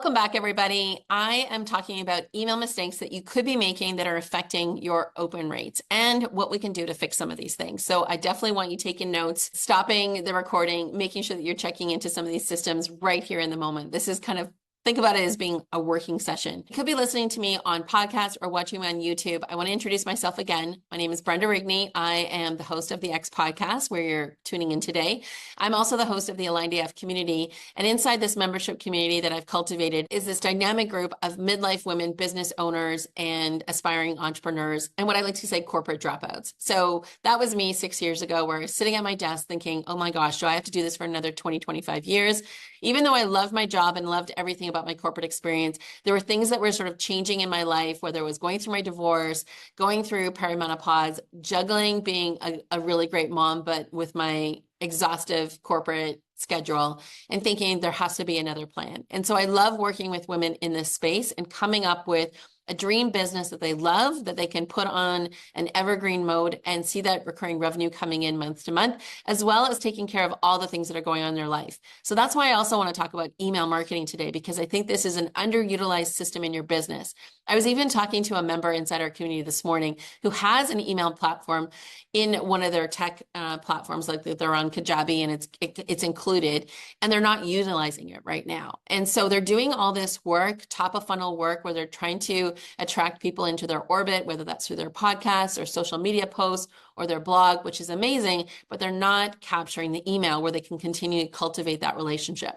Welcome back, everybody. I am talking about email mistakes that you could be making that are affecting your open rates and what we can do to fix some of these things. So I definitely want you taking notes, stopping the recording, making sure that you're checking into some of these systems right here in the moment. This is kind of think about it as being a working session. You could be listening to me on podcast or watching me on YouTube. I want to introduce myself again. My name is Brenda Rigney. I am the host of the X podcast where you're tuning in today. I'm also the host of the Aligned AF community. And inside this membership community that I've cultivated is this dynamic group of midlife women, business owners, and aspiring entrepreneurs, and what I like to say, corporate dropouts. So that was me 6 years ago, where I was sitting at my desk thinking, oh my gosh, do I have to do this for another 20, 25 years? Even though I loved my job and loved everything about my corporate experience, there were things that were sort of changing in my life, whether it was going through my divorce, going through perimenopause, juggling being a really great mom, but with my exhaustive corporate schedule, and thinking there has to be another plan. And so I love working with women in this space and coming up with a dream business that they love, that they can put on an evergreen mode and see that recurring revenue coming in month to month, as well as taking care of all the things that are going on in their life. So that's why I also want to talk about email marketing today, because I think this is an underutilized system in your business. I was even talking to a member inside our community this morning who has an email platform in one of their tech platforms, like they're on Kajabi and it's included, and they're not utilizing it right now. And so they're doing all this work, top of funnel work, where they're trying to attract people into their orbit, whether that's through their podcasts or social media posts or their blog, which is amazing, but they're not capturing the email where they can continue to cultivate that relationship.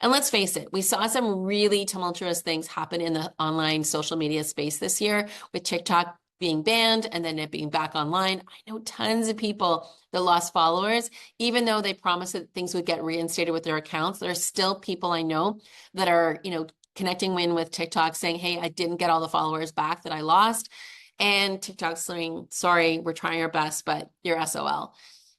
And let's face it, we saw some really tumultuous things happen in the online social media space this year, with TikTok being banned and then it being back online. I know tons of people that lost followers, even though they promised that things would get reinstated with their accounts. There are still people I know that are, connecting in with TikTok saying, hey, I didn't get all the followers back that I lost. And TikTok's saying, sorry, we're trying our best, but you're SOL.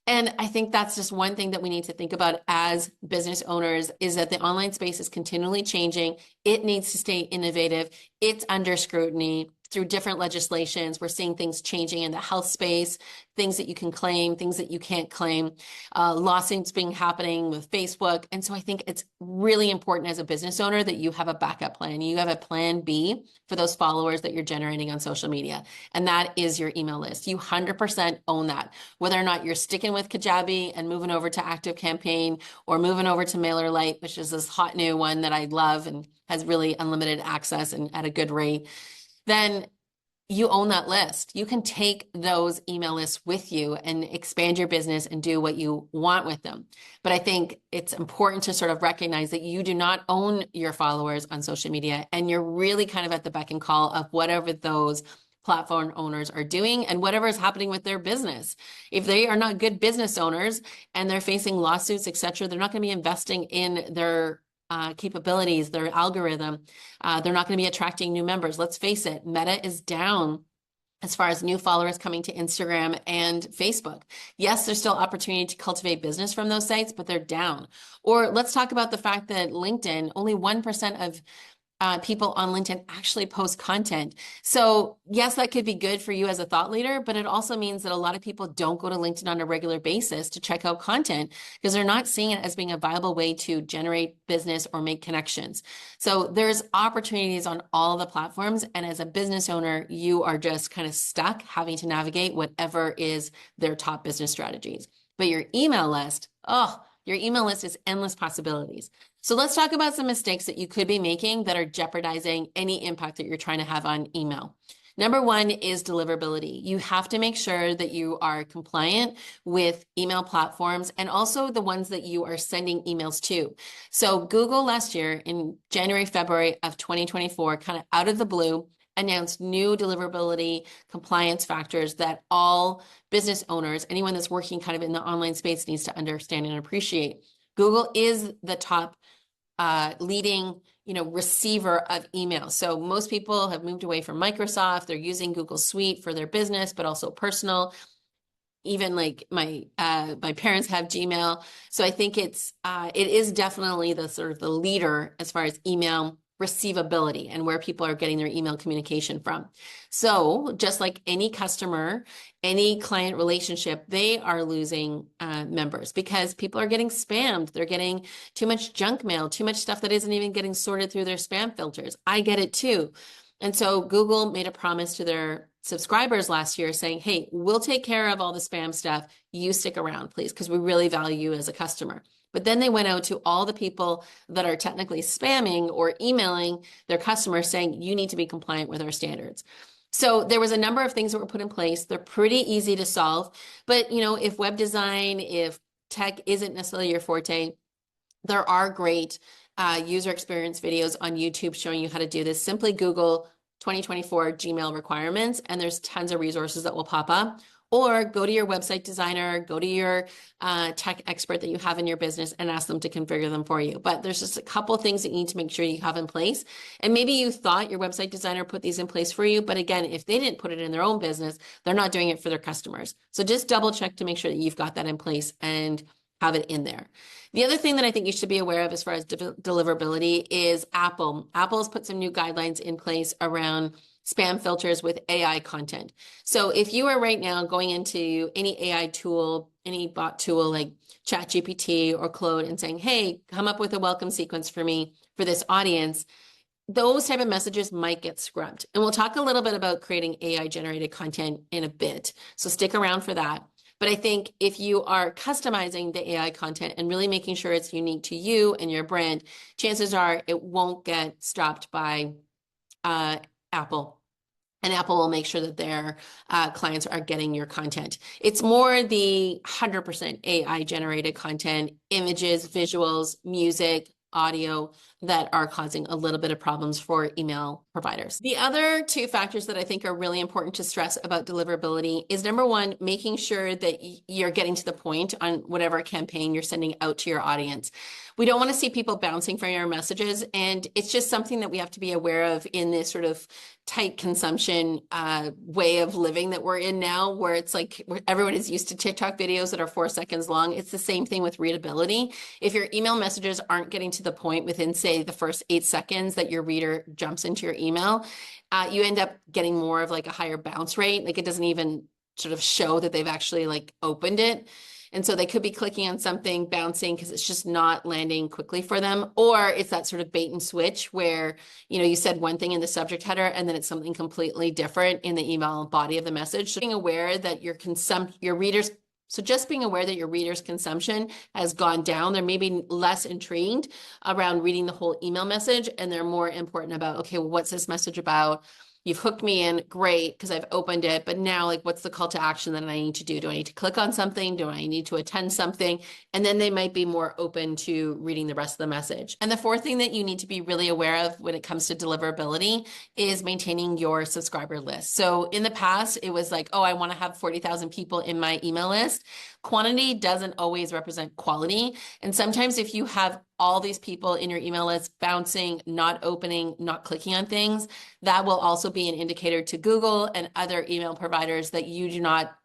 And I think that's just one thing that we need to think about as business owners, is that the online space is continually changing. It needs to stay innovative. It's under scrutiny through different legislations. We're seeing things changing in the health space, things that you can claim, things that you can't claim, lawsuits being happening with Facebook. And so I think it's really important as a business owner that you have a backup plan. You have a plan B for those followers that you're generating on social media. And that is your email list. You 100% own that. Whether or not you're sticking with Kajabi and moving over to Active Campaign or moving over to MailerLite, which is this hot new one that I love and has really unlimited access and at a good rate, then you own that list. You can take those email lists with you and expand your business and do what you want with them. But I think it's important to sort of recognize that you do not own your followers on social media, and you're really kind of at the beck and call of whatever those platform owners are doing and whatever is happening with their business. If they are not good business owners and they're facing lawsuits, etc., they're not going to be investing in their capabilities, their algorithm. They're not going to be attracting new members. Let's face it, Meta is down as far as new followers coming to Instagram and Facebook. Yes, there's still opportunity to cultivate business from those sites, but they're down. Or let's talk about the fact that LinkedIn, only 1% of people on LinkedIn actually post content. So yes, that could be good for you as a thought leader, but it also means that a lot of people don't go to LinkedIn on a regular basis to check out content because they're not seeing it as being a viable way to generate business or make connections. So there's opportunities on all the platforms. And as a business owner, you are just kind of stuck having to navigate whatever is their top business strategies. But your email list, your email list is endless possibilities. So let's talk about some mistakes that you could be making that are jeopardizing any impact that you're trying to have on email. Number one is deliverability. You have to make sure that you are compliant with email platforms and also the ones that you are sending emails to. So Google last year in January, February of 2024, kind of out of the blue, announced new deliverability compliance factors that all business owners, anyone that's working kind of in the online space, needs to understand and appreciate. Google is the top leading, receiver of email. So most people have moved away from Microsoft. They're using Google Suite for their business, but also personal. Even like my parents have Gmail. So I think it is definitely the sort of the leader as far as email receivability and where people are getting their email communication from. So just like any customer, any client relationship, they are losing members because people are getting spammed. They're getting too much junk mail, too much stuff that isn't even getting sorted through their spam filters. I get it too. And so Google made a promise to their subscribers last year saying, hey, we'll take care of all the spam stuff. You stick around, please, because we really value you as a customer. But then they went out to all the people that are technically spamming or emailing their customers saying, you need to be compliant with our standards. So there was a number of things that were put in place. They're pretty easy to solve. But, you know, if web design, if tech isn't necessarily your forte, there are great user experience videos on YouTube showing you how to do this. Simply Google 2024 Gmail requirements, and there's tons of resources that will pop up. Or go to your website designer, go to your tech expert that you have in your business and ask them to configure them for you. But there's just a couple things that you need to make sure you have in place. And maybe you thought your website designer put these in place for you. But again, if they didn't put it in their own business, they're not doing it for their customers. So just double check to make sure that you've got that in place and have it in there. The other thing that I think you should be aware of as far as deliverability is Apple. Apple's put some new guidelines in place around spam filters with AI content. So if you are right now going into any AI tool, any bot tool like ChatGPT or Claude and saying, hey, come up with a welcome sequence for me for this audience, those type of messages might get scrubbed. And we'll talk a little bit about creating AI generated content in a bit. So stick around for that. But I think if you are customizing the AI content and really making sure it's unique to you and your brand, chances are it won't get stopped by Apple. And Apple will make sure that their clients are getting your content. It's more the 100% AI generated content, images, visuals, music, audio that are causing a little bit of problems for email providers. The other two factors that I think are really important to stress about deliverability is number one, making sure that you're getting to the point on whatever campaign you're sending out to your audience. We don't want to see people bouncing from your messages. And it's just something that we have to be aware of in this sort of tight consumption way of living that we're in now, where it's like everyone is used to TikTok videos that are 4 seconds long. It's the same thing with readability. If your email messages aren't getting to the point within, say, the first 8 seconds that your reader jumps into your email, you end up getting more of like a higher bounce rate. Like it doesn't even sort of show that they've actually like opened it. And so they could be clicking on something, bouncing because it's just not landing quickly for them. Or it's that sort of bait and switch where, you know, you said one thing in the subject header and then it's something completely different in the email body of the message. So being aware that your readers, so just being aware that your readers' consumption has gone down. They're maybe less intrigued around reading the whole email message, and they're more important about, okay, well, what's this message about? You've hooked me in, great, because I've opened it. But now, like, what's the call to action that I need to do? Do I need to click on something? Do I need to attend something? And then they might be more open to reading the rest of the message. And the fourth thing that you need to be really aware of when it comes to deliverability is maintaining your subscriber list. So in the past, it was like, oh, I want to have 40,000 people in my email list. Quantity doesn't always represent quality. And sometimes if you have all these people in your email list bouncing, not opening, not clicking on things, that will also be an indicator to Google and other email providers that you do not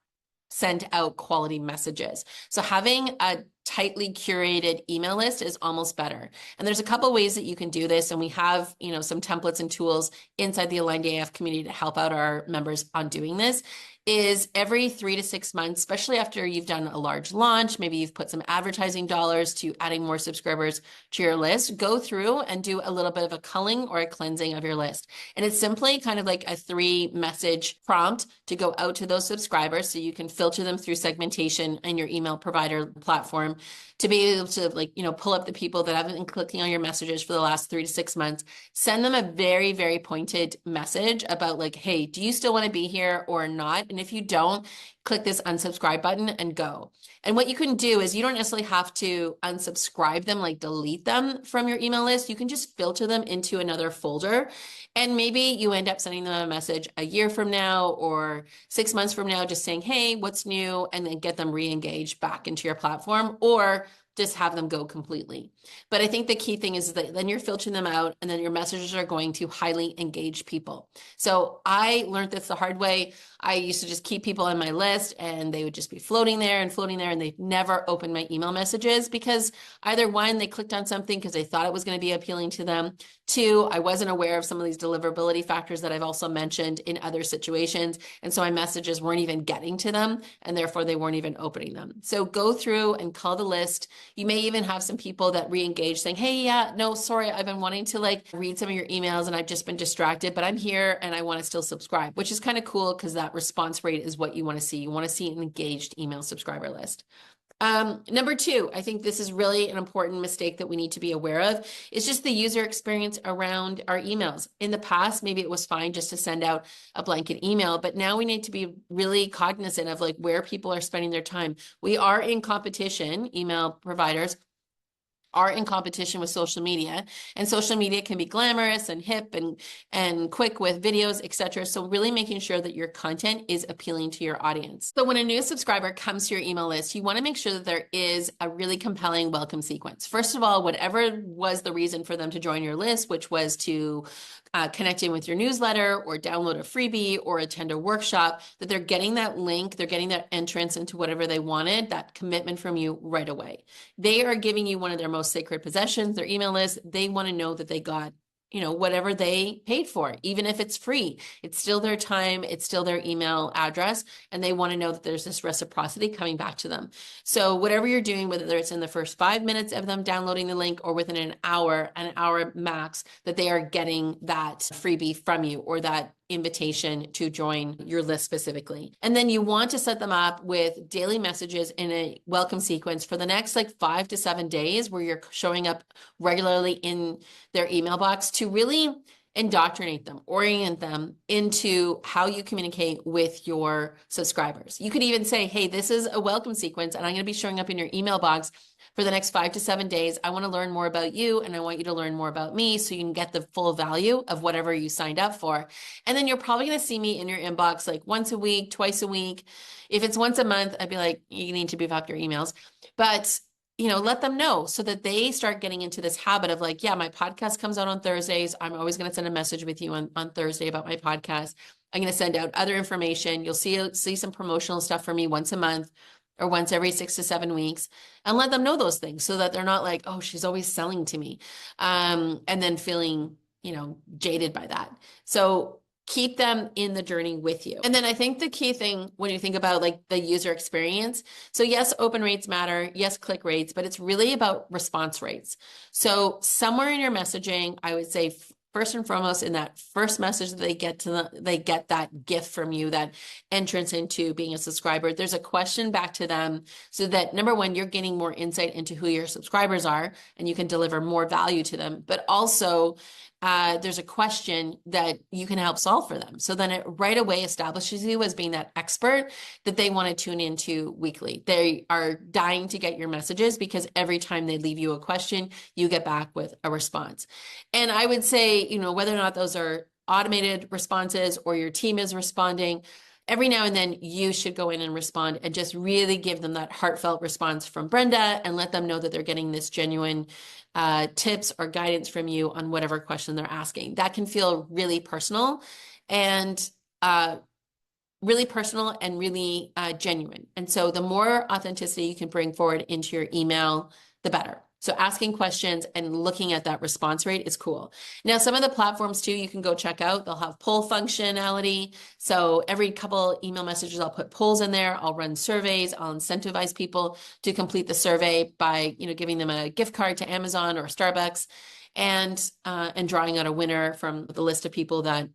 send out quality messages. So having a tightly curated email list is almost better. And there's a couple ways that you can do this. And we have, you know, some templates and tools inside the Aligned AF community to help out our members on doing this. Is every 3 to 6 months, especially after you've done a large launch, maybe you've put some advertising dollars to adding more subscribers to your list, go through and do a little bit of a culling or a cleansing of your list. And it's simply kind of like a 3-message prompt to go out to those subscribers so you can filter them through segmentation and your email provider platform to be able to, like, you know, pull up the people that haven't been clicking on your messages for the last 3 to 6 months, send them a very, very pointed message about like, hey, do you still want to be here or not? And if you don't, click this unsubscribe button and go. And what you can do is you don't necessarily have to unsubscribe them, like delete them from your email list. You can just filter them into another folder. And maybe you end up sending them a message a year from now or 6 months from now, just saying, hey, what's new? And then get them re-engaged back into your platform. Or just have them go completely. But I think the key thing is that then you're filtering them out, and then your messages are going to highly engage people. So I learned this the hard way. I used to just keep people on my list, and they would just be floating there, and they'd never open my email messages because either one, they clicked on something because they thought it was going to be appealing to them. Two, I wasn't aware of some of these deliverability factors that I've also mentioned in other situations. And so my messages weren't even getting to them, and therefore they weren't even opening them. So go through and call the list. You may even have some people that re-engage saying, hey, yeah, no, sorry, I've been wanting to like read some of your emails and I've just been distracted, but I'm here and I want to still subscribe, which is kind of cool because that response rate is what you want to see. You want to see an engaged email subscriber list. Number two, I think this is really an important mistake that we need to be aware of, is just the user experience around our emails. In the past, maybe it was fine just to send out a blanket email, but now we need to be really cognizant of like where people are spending their time. We are in competition, email providers are in competition with social media, and social media can be glamorous and hip and quick with videos, etc. So really making sure that your content is appealing to your audience. So when a new subscriber comes to your email list, you want to make sure that there is a really compelling welcome sequence. First of all, whatever was the reason for them to join your list, which was to connect in with your newsletter or download a freebie or attend a workshop, that they're getting that link, they're getting that entrance into whatever they wanted, that commitment from you right away. They are giving you one of their most sacred possessions, their email list. They want to know that they got, whatever they paid for, even if it's free. It's still their time, it's still their email address, and they want to know that there's this reciprocity coming back to them. So whatever you're doing, whether it's in the first 5 minutes of them downloading the link or within an hour max, that they are getting that freebie from you or that invitation to join your list specifically. And then you want to set them up with daily messages in a welcome sequence for the next 5 to 7 days, where you're showing up regularly in their email box to really indoctrinate them, orient them into how you communicate with your subscribers. You could even say, hey, this is a welcome sequence, and I'm going to be showing up in your email box for the next 5 to 7 days. I want to learn more about you, and I want you to learn more about me so you can get the full value of whatever you signed up for. And then you're probably going to see me in your inbox once a week, twice a week. If it's once a month, I'd be like, you need to beef up your emails. But let them know so that they start getting into this habit of yeah, my podcast comes out on Thursdays. I'm always going to send a message with you on Thursday about my podcast. I'm going to send out other information. You'll see some promotional stuff from me once a month or once every 6 to 7 weeks, and let them know those things so that they're not like, oh, she's always selling to me. And then feeling, jaded by that. So keep them in the journey with you. And then I think the key thing when you think about the user experience, so yes, open rates matter, yes, click rates, but it's really about response rates. So somewhere in your messaging, I would say first and foremost, in that first message that they get that gift from you, that entrance into being a subscriber, there's a question back to them so that number one, you're getting more insight into who your subscribers are and you can deliver more value to them, but also there's a question that you can help solve for them. So then it right away establishes you as being that expert that they want to tune into weekly. They are dying to get your messages because every time they leave you a question, you get back with a response. And I would say, whether or not those are automated responses or your team is responding, every now and then you should go in and respond and just really give them that heartfelt response from Brenda and let them know that they're getting this genuine tips or guidance from you on whatever question they're asking. That can feel really personal and really genuine. And so the more authenticity you can bring forward into your email, the better. So asking questions and looking at that response rate is cool. Now, some of the platforms too, you can go check out, they'll have poll functionality. So every couple email messages, I'll put polls in there. I'll run surveys. I'll incentivize people to complete the survey by, giving them a gift card to Amazon or Starbucks and drawing out a winner from the list of people that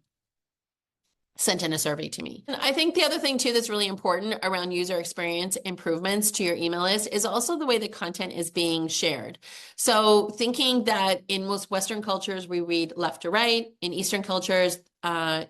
sent in a survey to me. And I think the other thing too that's really important around user experience improvements to your email list is also the way the content is being shared. So thinking that in most Western cultures, we read left to right. In Eastern cultures,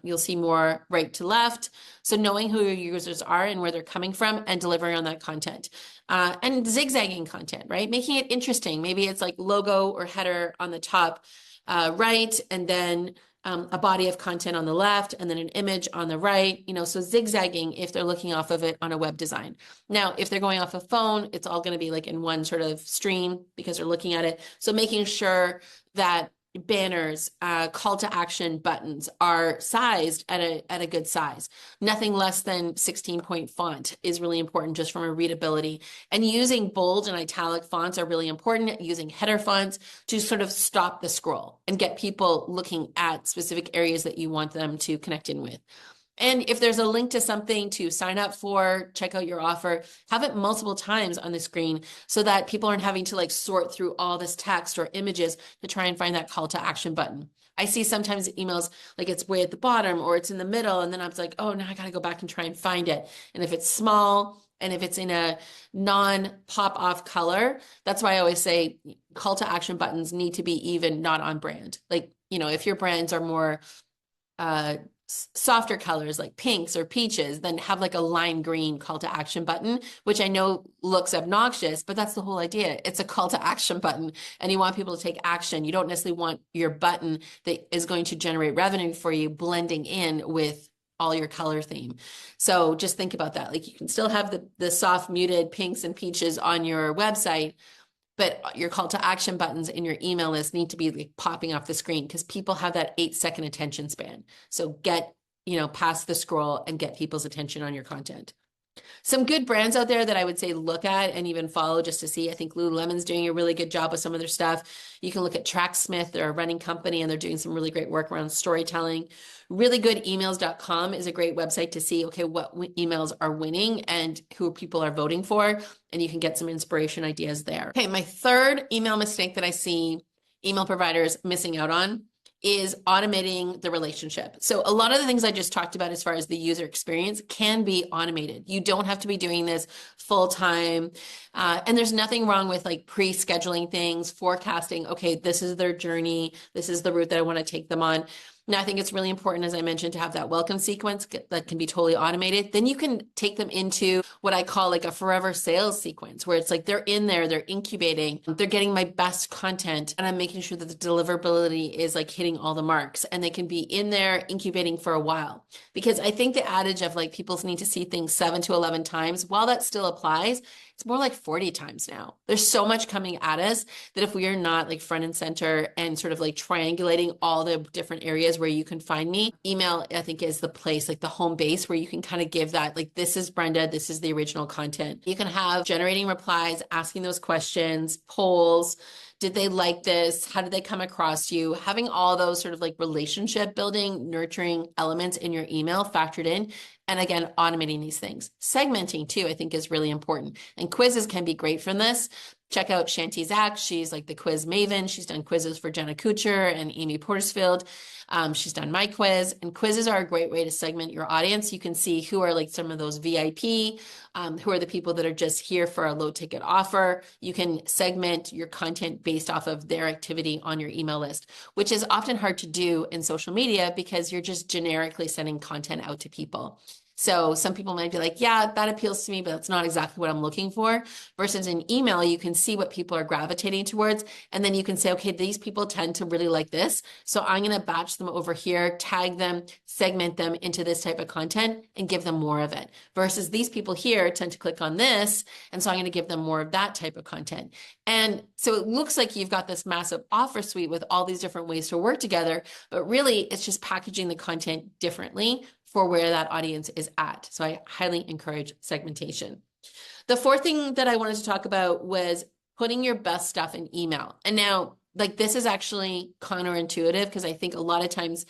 you'll see more right to left. So knowing who your users are and where they're coming from and delivering on that content. And zigzagging content, right? Making it interesting. Maybe it's logo or header on the top right, and then a body of content on the left, and then an image on the right, so zigzagging if they're looking off of it on a web design. Now, if they're going off a phone, it's all going to be like in one sort of stream because they're looking at it. So making sure that banners, call to action buttons are sized at a good size. Nothing less than 16-point font is really important just from a readability. And using bold and italic fonts are really important. Using header fonts to sort of stop the scroll and get people looking at specific areas that you want them to connect in with. And if there's a link to something to sign up for, check out your offer, have it multiple times on the screen so that people aren't having to like sort through all this text or images to try and find that call to action button. I see sometimes emails like it's way at the bottom or it's in the middle, and then I'm like, oh, now I got to go back and try and find it. And if it's small and if it's in a non-pop off color, that's why I always say call to action buttons need to be even not on brand. Like, if your brands are more softer colors like pinks or peaches, then have like a lime green call to action button, which I know looks obnoxious, but that's the whole idea. It's a call to action button and you want people to take action. You don't necessarily want your button that is going to generate revenue for you blending in with all your color theme. So just think about that. Like you can still have the soft muted pinks and peaches on your website, but your call to action buttons in your email list need to be like popping off the screen because people have that 8-second attention span. So get, past the scroll and get people's attention on your content. Some good brands out there that I would say look at and even follow just to see. I think Lululemon's doing a really good job with some of their stuff. You can look at Tracksmith. They're a running company and they're doing some really great work around storytelling. Reallygoodemails.com is a great website to see, okay, what emails are winning and who people are voting for. And you can get some inspiration ideas there. Okay, my third email mistake that I see email providers missing out on is automating the relationship. So a lot of the things I just talked about as far as the user experience can be automated. You don't have to be doing this full time. And there's nothing wrong with like pre-scheduling things, forecasting, okay, this is their journey. This is the route that I want to take them on. Now, I think it's really important, as I mentioned, to have that welcome sequence that can be totally automated. Then you can take them into what I call like a forever sales sequence, where it's like they're in there, they're incubating, they're getting my best content, and I'm making sure that the deliverability is like hitting all the marks, and they can be in there incubating for a while. Because I think the adage of like people need to see things 7 to 11 times, while that still applies, it's more like 40 times now. There's so much coming at us that if we are not like front and center and sort of like triangulating all the different areas where you can find me, email, I think, is the place, like the home base where you can kind of give that, like, this is Brenda, this is the original content. You can have generating replies, asking those questions, polls. Did they like this? How did they come across you? Having all those sort of like relationship building, nurturing elements in your email factored in. And again, automating these things. Segmenting too, I think, is really important. And quizzes can be great from this. Check out Shanti Zach. She's like the quiz maven. She's done quizzes for Jenna Kutcher and Amy Portersfield. She's done my quiz. And quizzes are a great way to segment your audience. You can see who are like some of those VIP, who are the people that are just here for a low ticket offer. You can segment your content based off of their activity on your email list, which is often hard to do in social media because you're just generically sending content out to people. So some people might be like, yeah, that appeals to me, but that's not exactly what I'm looking for. Versus in email, you can see what people are gravitating towards. And then you can say, okay, these people tend to really like this. So I'm going to batch them over here, tag them, segment them into this type of content and give them more of it. Versus these people here tend to click on this. And so I'm going to give them more of that type of content. And so it looks like you've got this massive offer suite with all these different ways to work together, but really it's just packaging the content differently for where that audience is at. So I highly encourage segmentation. The fourth thing that I wanted to talk about was putting your best stuff in email. And now, like, this is actually counterintuitive because I think a lot of times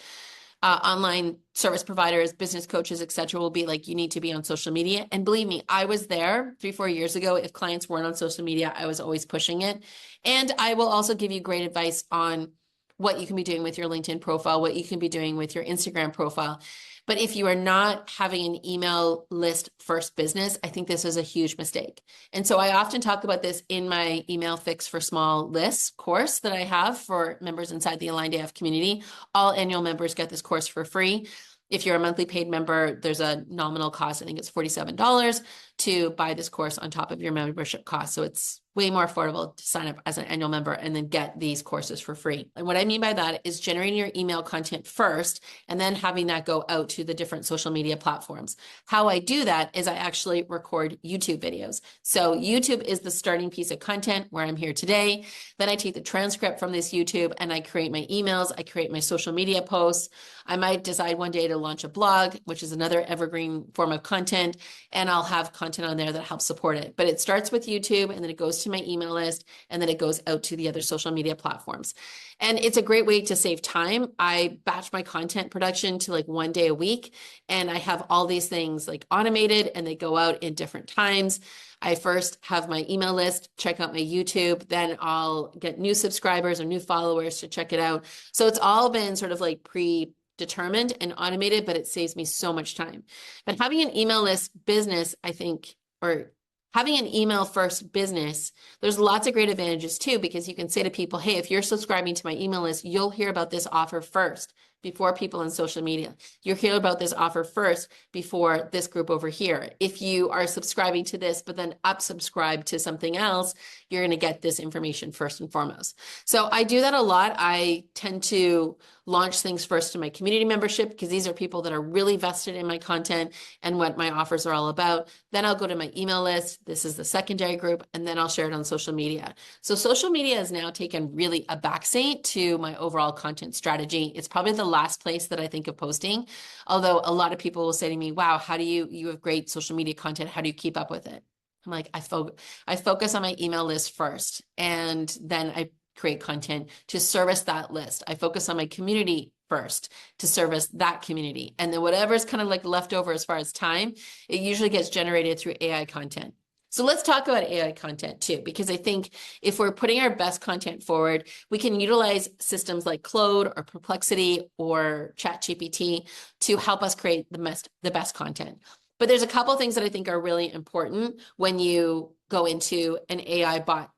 online service providers, business coaches, et cetera, will be like, you need to be on social media. And believe me, I was there 3-4 years ago. If clients weren't on social media, I was always pushing it. And I will also give you great advice on what you can be doing with your LinkedIn profile, what you can be doing with your Instagram profile. But if you are not having an email list first business, I think this is a huge mistake. And so I often talk about this in my email fix for small lists course that I have for members inside the Aligned AF community. All annual members get this course for free. If you're a monthly paid member, there's a nominal cost. I think it's $47 to buy this course on top of your membership cost. So it's way more affordable to sign up as an annual member and then get these courses for free. And what I mean by that is generating your email content first and then having that go out to the different social media platforms. How I do that is I actually record YouTube videos. So YouTube is the starting piece of content where I'm here today. Then I take the transcript from this YouTube and I create my emails, I create my social media posts. I might decide one day to launch a blog, which is another evergreen form of content, and I'll have content on there that helps support it. But it starts with YouTube and then it goes to my email list and then it goes out to the other social media platforms. And it's a great way to save time. I batch my content production to like one day a week, and I have all these things like automated and they go out in different times. I first have my email list, check out my YouTube, then I'll get new subscribers or new followers to check it out. So it's all been sort of like predetermined and automated, but it saves me so much time. But having an email list business, I think, or having an email first business, there's lots of great advantages too, because you can say to people, hey, if you're subscribing to my email list, you'll hear about this offer first before people on social media. You'll hear about this offer first before this group over here. If you are subscribing to this, but then unsubscribe to something else, you're going to get this information first and foremost. So I do that a lot. I tend to launch things first to my community membership because these are people that are really vested in my content and what my offers are all about. Then I'll go to my email list. This is the secondary group, and then I'll share it on social media. So social media has now taken really a backseat to my overall content strategy. It's probably the last place that I think of posting. Although a lot of people will say to me, wow, how do you have great social media content. How do you keep up with it? I'm like, I focus on my email list first, and then I create content to service that list. I focus on my community first to service that community. And then whatever's kind of like left over as far as time, it usually gets generated through AI content. So let's talk about AI content too, because I think if we're putting our best content forward, we can utilize systems like Claude or Perplexity or ChatGPT to help us create the best content. But there's a couple of things that I think are really important when you go into an AI bot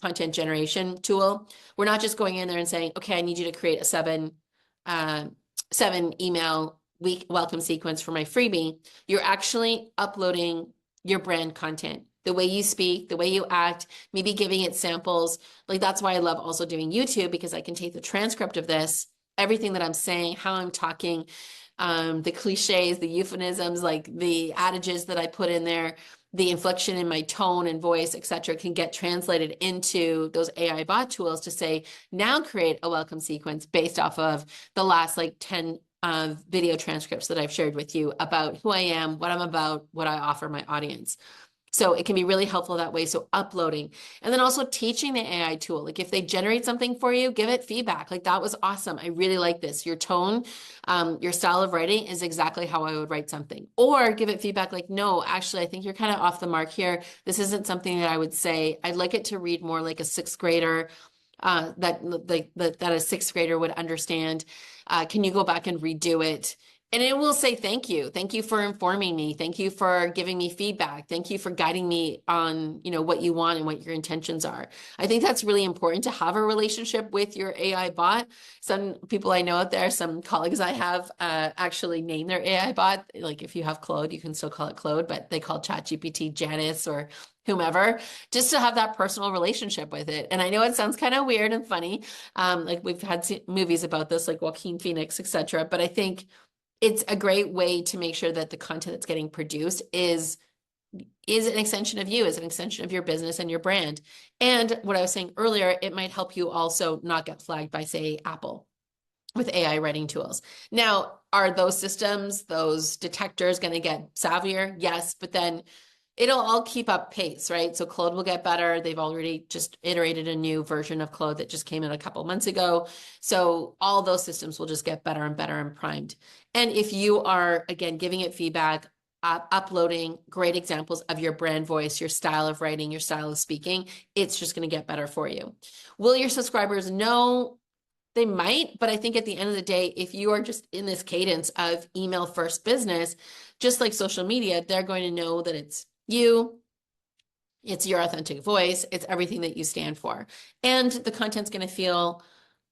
content generation tool. We're not just going in there and saying, okay, I need you to create a seven email week welcome sequence for my freebie. You're actually uploading your brand content, the way you speak, the way you act, maybe giving it samples. Like that's why I love also doing YouTube, because I can take the transcript of this, everything that I'm saying, how I'm talking, the cliches, the euphemisms, like the adages that I put in there, the inflection in my tone and voice, etc., can get translated into those AI bot tools to say, now create a welcome sequence based off of the last like 10 video transcripts that I've shared with you about who I am, what I'm about, what I offer my audience. So it can be really helpful that way. So uploading, and then also teaching the AI tool. Like if they generate something for you, give it feedback. Like that was awesome. I really like this. Your tone, your style of writing is exactly how I would write something. Or give it feedback like, no, actually, I think you're kind of off the mark here. This isn't something that I would say. I'd like it to read more like a sixth grader, that a sixth grader would understand. Can you go back and redo it? And it will say, thank you. Thank you for informing me. Thank you for giving me feedback. Thank you for guiding me on, what you want and what your intentions are. I think that's really important to have a relationship with your AI bot. Some people I know out there, some colleagues I have actually name their AI bot. Like if you have Claude, you can still call it Claude, but they call ChatGPT Janice or whomever, just to have that personal relationship with it. And I know it sounds kind of weird and funny. Like we've had movies about this, like Joaquin Phoenix, etc. But I think it's a great way to make sure that the content that's getting produced is an extension of you, is an extension of your business and your brand. And what I was saying earlier, it might help you also not get flagged by, say, Apple with AI writing tools. Now, are those systems, those detectors going to get savvier? Yes, but then it'll all keep up pace, right? So Claude will get better. They've already just iterated a new version of Claude that just came in a couple months ago. So all those systems will just get better and better and primed. And if you are, again, giving it feedback, uploading great examples of your brand voice, your style of writing, your style of speaking, it's just going to get better for you. Will your subscribers know? They might, but I think at the end of the day, if you are just in this cadence of email first business, just like social media, they're going to know that it's you, it's your authentic voice, it's everything that you stand for. And the content's going to feel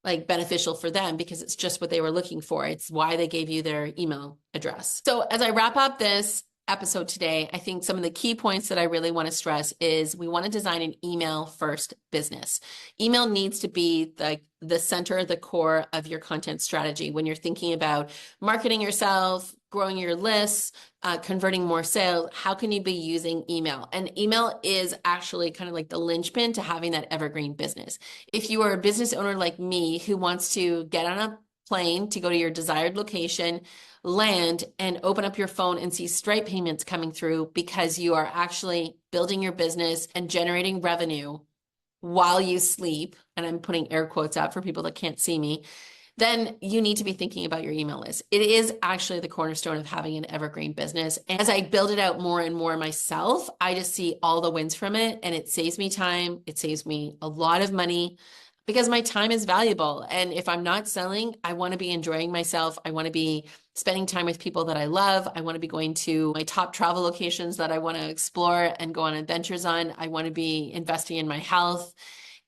like beneficial for them because it's just what they were looking for. It's why they gave you their email address. So as I wrap up this episode today, I think some of the key points that I really want to stress is we want to design an email first business. Email needs to be the center, the core of your content strategy when you're thinking about marketing yourself, growing your lists, converting more sales. How can you be using email? And email is actually kind of like the linchpin to having that evergreen business. If you are a business owner like me who wants to get on a plane to go to your desired location, land, and open up your phone and see Stripe payments coming through because you are actually building your business and generating revenue while you sleep, and I'm putting air quotes out for people that can't see me, then you need to be thinking about your email list. It is actually the cornerstone of having an evergreen business. And as I build it out more and more myself, I just see all the wins from it, and it saves me time. It saves me a lot of money because my time is valuable. And if I'm not selling, I want to be enjoying myself. I want to be spending time with people that I love. I want to be going to my top travel locations that I want to explore and go on adventures on. I want to be investing in my health.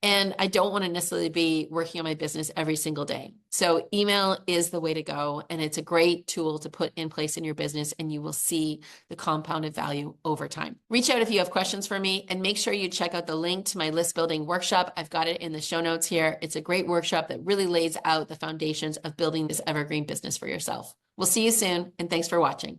And I don't want to necessarily be working on my business every single day. So email is the way to go. And it's a great tool to put in place in your business, and you will see the compounded value over time. Reach out if you have questions for me, and make sure you check out the link to my list building workshop. I've got it in the show notes here. It's a great workshop that really lays out the foundations of building this evergreen business for yourself. We'll see you soon, and thanks for watching.